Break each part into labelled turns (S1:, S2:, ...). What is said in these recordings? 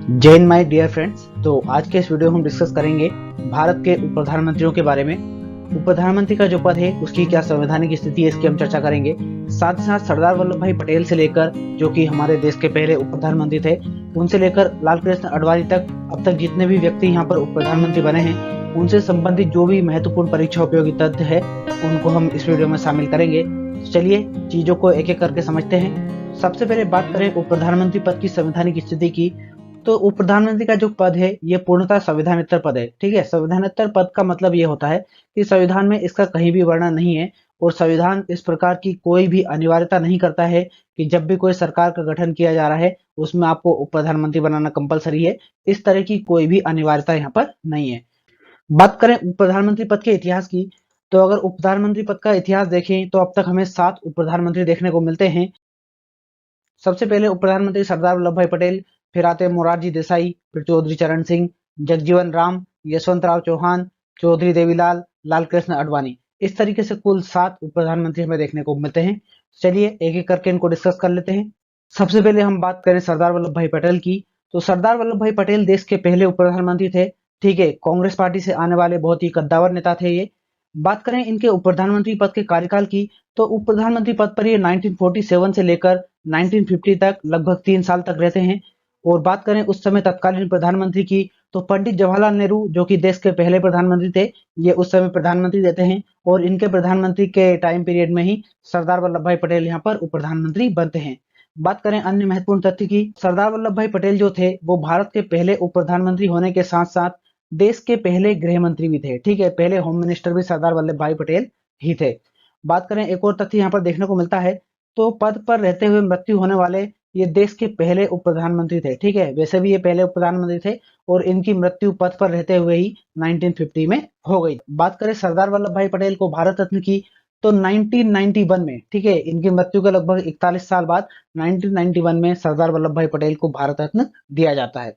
S1: जय Hind my dear friends. तो आज के इस वीडियो में हम डिस्कस करेंगे भारत के उप प्रधानमंत्रियों के बारे में। उप प्रधानमंत्री का जो पद है उसकी क्या संवैधानिक स्थिति है, इसकी हम चर्चा करेंगे। साथ ही साथ सरदार वल्लभ भाई पटेल से लेकर, जो कि हमारे देश के पहले उप प्रधानमंत्री थे, उनसे लेकर लाल कृष्ण आडवाणी तक, अब तक जितने भी व्यक्ति यहाँ पर उप प्रधानमंत्री बने हैं उनसे संबंधित जो भी महत्वपूर्ण परीक्षा उपयोगी तथ्य है उनको हम इस वीडियो में शामिल करेंगे। चलिए चीजों को एक एक करके समझते हैं। सबसे पहले बात करें उप प्रधानमंत्री पद की संवैधानिक स्थिति की, तो उप प्रधानमंत्री का जो पद है ये पूर्णतः संविधानेतर पद है। ठीक है, संविधानेतर पद का मतलब ये होता है कि संविधान में इसका कहीं भी वर्णन नहीं है और संविधान इस प्रकार की कोई भी अनिवार्यता नहीं करता है कि जब भी कोई सरकार का गठन किया जा रहा है उसमें आपको उप प्रधानमंत्री बनाना कंपलसरी है। इस तरह की कोई भी अनिवार्यता यहाँ पर नहीं है। बात करें उप प्रधानमंत्री पद के इतिहास की, तो अगर उप प्रधानमंत्री पद का इतिहास देखें तो अब तक हमें 7 उप प्रधानमंत्री देखने को मिलते हैं। सबसे पहले उप प्रधानमंत्री सरदार वल्लभ भाई पटेल, फिर आते मोरारजी देसाई, फिर चौधरी चरण सिंह, जगजीवन राम, यशवंत राव चौहान, चौधरी देवीलाल, लाल कृष्ण आडवाणी। इस तरीके से कुल 7 उप प्रधानमंत्री हमें देखने को मिलते हैं। चलिए एक एक करके इनको डिस्कस कर लेते हैं। सबसे पहले हम बात करें सरदार वल्लभ भाई पटेल की, तो सरदार वल्लभ भाई पटेल देश के पहले उप प्रधानमंत्री थे। ठीक है, कांग्रेस पार्टी से आने वाले बहुत ही कद्दावर नेता थे ये। बात करें इनके उप प्रधानमंत्री पद के कार्यकाल की, तो उप प्रधानमंत्री पद पर ये 1947 से लेकर 1950 तक लगभग 3 साल तक रहते हैं। और बात करें उस समय तत्कालीन प्रधानमंत्री की, तो पंडित जवाहरलाल नेहरू, जो कि देश के पहले प्रधानमंत्री थे, ये उस समय प्रधानमंत्री रहते हैं। और इनके प्रधानमंत्री के टाइम पीरियड में ही सरदार वल्लभ भाई पटेल यहाँ पर उप प्रधानमंत्री बनते हैं। बात करें अन्य महत्वपूर्ण तथ्य की, सरदार वल्लभ भाई पटेल जो थे वो भारत के पहले उप प्रधानमंत्री होने के साथ साथ देश के पहले गृह मंत्री भी थे। ठीक है, पहले होम मिनिस्टर भी सरदार वल्लभ भाई पटेल ही थे। बात करें एक और तथ्य यहाँ पर देखने को मिलता है, तो पद पर रहते हुए मृत्यु होने वाले ये देश के पहले उप प्रधानमंत्री थे। ठीक है, वैसे भी ये पहले उप प्रधानमंत्री थे और इनकी मृत्यु पद पर रहते हुए ही 1950 में हो गई। बात करें सरदार वल्लभ भाई पटेल को भारत रत्न की, तो 1991 में, ठीक है, इनकी मृत्यु के लगभग 41 साल बाद 1991 में सरदार वल्लभ भाई पटेल को भारत रत्न दिया जाता है।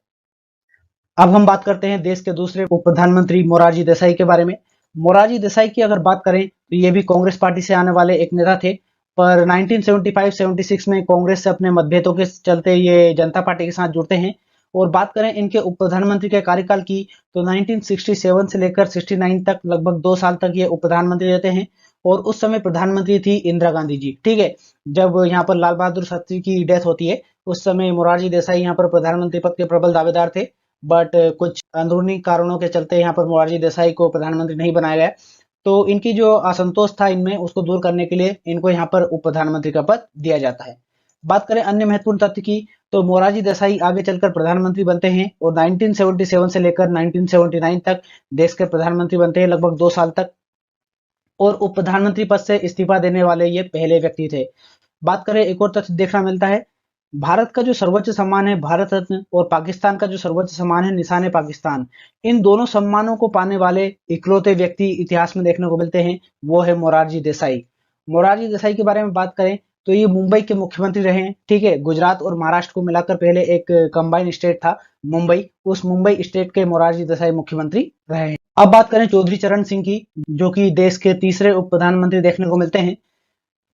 S1: अब हम बात करते हैं देश के दूसरे उप प्रधानमंत्री मोरारजी देसाई के बारे में। मोरारजी देसाई की अगर बात करें तो ये भी कांग्रेस पार्टी से आने वाले एक नेता थे, पर 1975-76 में कांग्रेस से अपने मतभेदों के चलते ये जनता पार्टी के साथ जुड़ते हैं। और बात करें इनके उप प्रधानमंत्री के कार्यकाल की, तो 1967 से लेकर 69 तक लगभग 2 साल तक ये उप प्रधानमंत्री रहते हैं। और उस समय प्रधानमंत्री थी इंदिरा गांधी जी। ठीक है, जब यहाँ पर लाल बहादुर शास्त्री की डेथ होती है उस समय मोरारजी देसाई यहाँ पर प्रधानमंत्री पद के प्रबल दावेदार थे, बट कुछ अंदरूनी कारणों के चलते यहाँ पर मोरारजी देसाई को प्रधानमंत्री नहीं बनाया गया। तो इनकी जो असंतोष था इनमें, उसको दूर करने के लिए इनको यहाँ पर उप प्रधानमंत्री का पद दिया जाता है। बात करें अन्य महत्वपूर्ण तथ्य की, तो मोरारजी देसाई आगे चलकर प्रधानमंत्री बनते हैं और 1977 से लेकर 1979 तक देश के प्रधानमंत्री बनते हैं, लगभग 2 साल तक। और उप प्रधानमंत्री पद से इस्तीफा देने वाले ये पहले व्यक्ति थे। बात करें एक और तथ्य देखना मिलता है, भारत का जो सर्वोच्च सम्मान है भारत रत्न, और पाकिस्तान का जो सर्वोच्च सम्मान है निशान पाकिस्तान, इन दोनों सम्मानों को पाने वाले इकलौते व्यक्ति इतिहास में देखने को मिलते हैं, वो है मोरारजी देसाई। मोरारजी देसाई के बारे में बात करें तो ये मुंबई के मुख्यमंत्री रहे हैं। ठीक है, गुजरात और महाराष्ट्र को मिलाकर पहले एक कंबाइन स्टेट था मुंबई, उस मुंबई स्टेट के मोरारजी देसाई मुख्यमंत्री रहे हैं। अब बात करें चौधरी चरण सिंह की, जो कि देश के तीसरे उप प्रधानमंत्री देखने को मिलते हैं।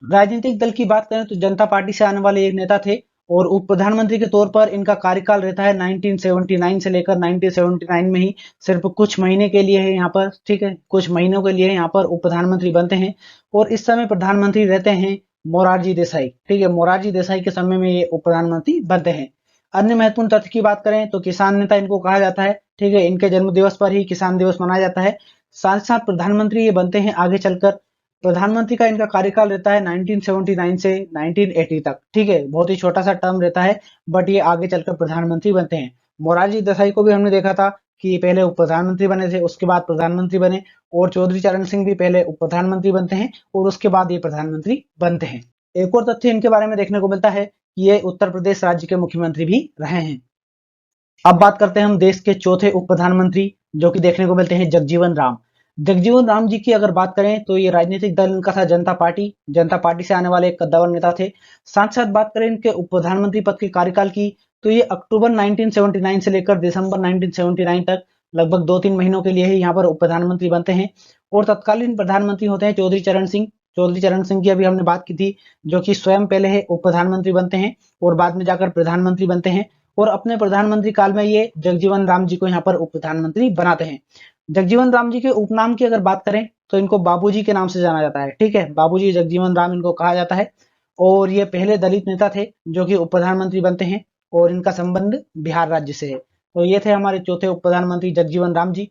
S1: राजनीतिक दल की बात करें तो जनता पार्टी से आने वाले एक नेता थे और उप प्रधानमंत्री के तौर पर इनका कार्यकाल रहता है 1979 से लेकर 1979 में ही सिर्फ कुछ महीने के लिए है यहाँ पर। ठीक है, कुछ महीनों के लिए यहाँ पर उप प्रधानमंत्री बनते हैं और इस समय प्रधानमंत्री रहते हैं मोरारजी देसाई। ठीक है, मोरारजी देसाई के समय में ये उप प्रधानमंत्री बनते हैं। अन्य महत्वपूर्ण तथ्य की बात करें तो किसान नेता इनको कहा जाता है। ठीक है, इनके जन्म दिवस पर ही किसान दिवस मनाया जाता है। साथ साथ प्रधानमंत्री ये बनते हैं आगे चलकर। प्रधानमंत्री का इनका कार्यकाल रहता है 1979 से 1980 तक। ठीक है, बहुत ही छोटा सा टर्म रहता है, बट ये आगे चलकर प्रधानमंत्री बनते हैं। मोरारजी देसाई को भी हमने देखा था कि पहले उप प्रधानमंत्री बने थे, उसके बाद प्रधानमंत्री बने, और चौधरी चरण सिंह भी पहले उप प्रधानमंत्री बनते हैं और उसके बाद ये प्रधानमंत्री बनते हैं। एक और तथ्य इनके बारे में देखने को मिलता है कि ये उत्तर प्रदेश राज्य के मुख्यमंत्री भी रहे हैं। अब बात करते हैं हम देश के चौथे उप प्रधानमंत्री, जो कि देखने को मिलते हैं जगजीवन राम। जगजीवन राम जी की अगर बात करें तो ये राजनीतिक दल इनका था जनता पार्टी। जनता पार्टी से आने वाले एक कद्दावर नेता थे। साथ साथ बात करें इनके उप प्रधानमंत्री पद के कार्यकाल की, तो ये अक्टूबर 1979 से लेकर दिसंबर 1979 तक लगभग 2-3 महीनों के लिए ही यहाँ पर उप प्रधानमंत्री बनते हैं। और तत्कालीन प्रधानमंत्री होते हैं चौधरी चरण सिंह। चौधरी चरण सिंह की अभी हमने बात की थी, जो कि स्वयं पहले उप प्रधानमंत्री बनते हैं और बाद में जाकर प्रधानमंत्री बनते हैं। और अपने प्रधानमंत्री काल में ये जगजीवन राम जी को यहाँ पर उप प्रधानमंत्री बनाते हैं। जगजीवन राम जी के उपनाम की अगर बात करें तो इनको बाबूजी के नाम से जाना जाता है। ठीक है, बाबूजी जगजीवन राम इनको कहा जाता है और ये पहले दलित नेता थे जो कि उप प्रधानमंत्री बनते हैं और इनका संबंध बिहार राज्य से है। तो ये थे हमारे चौथे उप प्रधानमंत्री जगजीवन राम जी।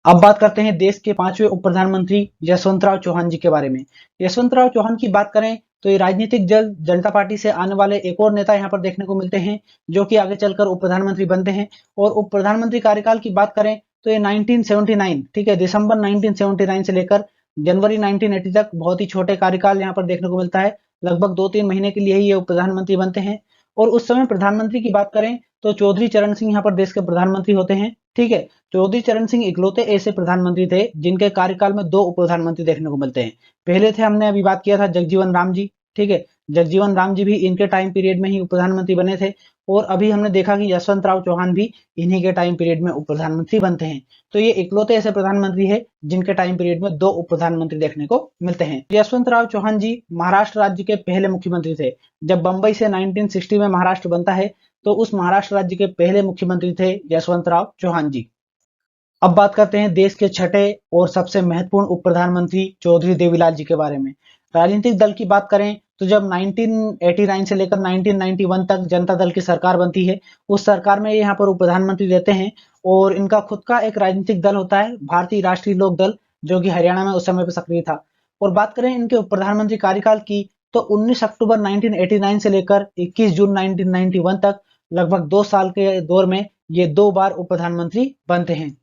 S1: अब बात करते हैं देश के 5वें उप प्रधानमंत्री यशवंतराव चौहान जी के बारे में। यशवंतराव चौहान की बात करें तो ये राजनीतिक दल जनता पार्टी से आने वाले एक और नेता यहाँ पर देखने को मिलते हैं जो कि आगे चलकर उप प्रधानमंत्री बनते हैं। और उप प्रधानमंत्री कार्यकाल की बात करें तो ये 1979, ठीक है, दिसंबर 1979 से लेकर जनवरी 1980 तक बहुत ही छोटे कार्यकाल यहाँ पर देखने को मिलता है। लगभग 2-3 महीने के लिए ही ये उप प्रधानमंत्री बनते हैं। और उस समय प्रधानमंत्री की बात करें तो चौधरी चरण सिंह यहाँ पर देश के प्रधानमंत्री होते हैं। ठीक है, चौधरी चरण सिंह इकलौते ऐसे प्रधानमंत्री थे जिनके कार्यकाल में 2 उप प्रधानमंत्री देखने को मिलते हैं। पहले थे, हमने अभी बात किया था, जगजीवन राम जी। ठीक है, जगजीवन राम जी भी इनके टाइम पीरियड में ही उप प्रधानमंत्री बने थे और अभी हमने देखा कि यशवंत राव चौहान भी इन्हीं के टाइम पीरियड में उप प्रधानमंत्री बनते हैं। तो ये इकलौते ऐसे प्रधानमंत्री है जिनके टाइम पीरियड में 2 उप प्रधानमंत्री देखने को मिलते हैं। यशवंत राव चौहान जी महाराष्ट्र राज्य के पहले मुख्यमंत्री थे। जब बंबई से 1960 में महाराष्ट्र बनता है तो उस महाराष्ट्र राज्य के पहले मुख्यमंत्री थे यशवंत राव चौहान जी। अब बात करते हैं देश के छठे और सबसे महत्वपूर्ण उप प्रधानमंत्री चौधरी देवीलाल जी के बारे में। राजनीतिक दल की बात करें तो जब 1989 से लेकर 1991 तक जनता दल की सरकार बनती है, उस सरकार में ये यहाँ पर उप प्रधानमंत्री रहते हैं और इनका खुद का एक राजनीतिक दल होता है, भारतीय राष्ट्रीय लोक दल, जो कि हरियाणा में उस समय पर सक्रिय था। और बात करें इनके उप प्रधानमंत्री कार्यकाल की तो 19 अक्टूबर 1989 से लेकर 21 जून 1991 तक लगभग 2 साल के दौर में ये 2 बार उप प्रधानमंत्री बनते हैं।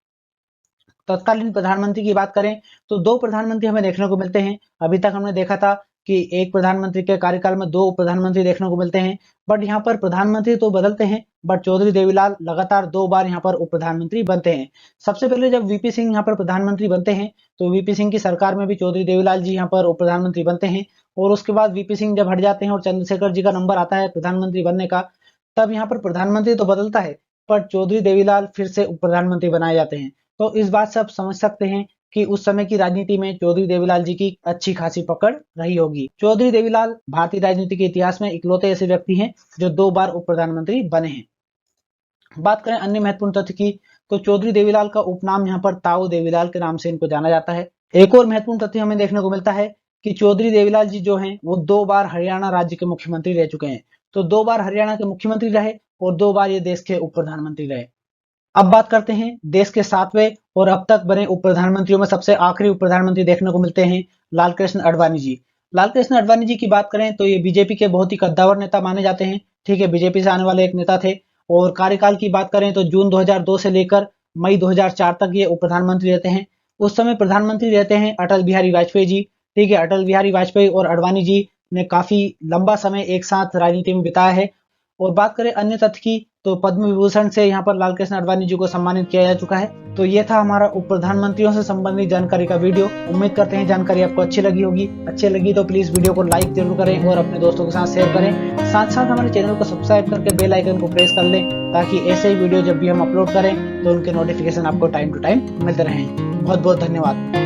S1: तत्कालीन प्रधानमंत्री की बात करें तो 2 प्रधानमंत्री हमें देखने को मिलते हैं। अभी तक हमने देखा था कि एक प्रधानमंत्री के कार्यकाल में 2 उप प्रधानमंत्री देखने को मिलते हैं, बट यहाँ पर प्रधानमंत्री तो बदलते हैं, बट चौधरी देवीलाल लगातार 2 बार यहाँ पर उप प्रधानमंत्री बनते हैं। सबसे पहले जब वीपी सिंह यहाँ पर प्रधानमंत्री बनते हैं तो वीपी सिंह की सरकार में भी चौधरी देवीलाल जी यहाँ पर उप प्रधानमंत्री बनते हैं और उसके बाद वीपी सिंह जब हट जाते हैं और चंद्रशेखर जी का नंबर आता है प्रधानमंत्री बनने का, तब यहाँ पर प्रधानमंत्री तो बदलता है पर चौधरी देवीलाल फिर से उप प्रधानमंत्री बनाए जाते हैं। तो इस बात से आप समझ सकते हैं कि उस समय की राजनीति में चौधरी देवीलाल जी की अच्छी खासी पकड़ रही होगी। चौधरी देवीलाल भारतीय राजनीति के इतिहास में इकलौते ऐसे व्यक्ति हैं जो 2 बार उप प्रधानमंत्री बने हैं। बात करें अन्य महत्वपूर्ण तथ्य की तो चौधरी देवीलाल का उपनाम यहाँ पर ताऊ देवीलाल के नाम से इनको जाना जाता है। एक और महत्वपूर्ण तथ्य हमें देखने को मिलता है कि चौधरी देवीलाल जी जो हैं वो 2 बार हरियाणा राज्य के मुख्यमंत्री रह चुके हैं। तो 2 बार हरियाणा के मुख्यमंत्री रहे और 2 बार ये देश के उप प्रधानमंत्री रहे। अब बात करते हैं देश के 7वें और अब तक बने उप प्रधानमंत्रियों में सबसे आखिरी उप प्रधानमंत्री देखने को मिलते हैं लाल कृष्ण आडवाणी जी। लाल कृष्ण आडवाणी जी की बात करें तो ये बीजेपी के बहुत ही कद्दावर नेता माने जाते हैं। ठीक है, बीजेपी से आने वाले एक नेता थे और कार्यकाल की बात करें तो जून 2002 से लेकर मई 2004 तक ये उप प्रधानमंत्री रहते हैं। उस समय प्रधानमंत्री रहते हैं अटल बिहारी वाजपेयी जी। ठीक है, अटल बिहारी वाजपेयी और आडवाणी जी ने काफी लंबा समय एक साथ राजनीति में बिताया है। और बात करें अन्य तथ्य की तो पद्म विभूषण से यहाँ पर लाल कृष्ण आडवाणी जी को सम्मानित किया जा चुका है। तो ये था हमारा उप प्रधानमंत्रियों से संबंधित जानकारी का वीडियो। उम्मीद करते हैं जानकारी आपको अच्छी लगी होगी। अच्छी लगी तो प्लीज वीडियो को लाइक जरूर करें और अपने दोस्तों के साथ शेयर करें। साथ साथ हमारे चैनल को सब्सक्राइब करके बेल आइकन को प्रेस कर लें ताकि ऐसे ही वीडियो जब भी हम अपलोड करें तो उनके नोटिफिकेशन आपको टाइम टू टाइम मिलते रहें। बहुत बहुत धन्यवाद।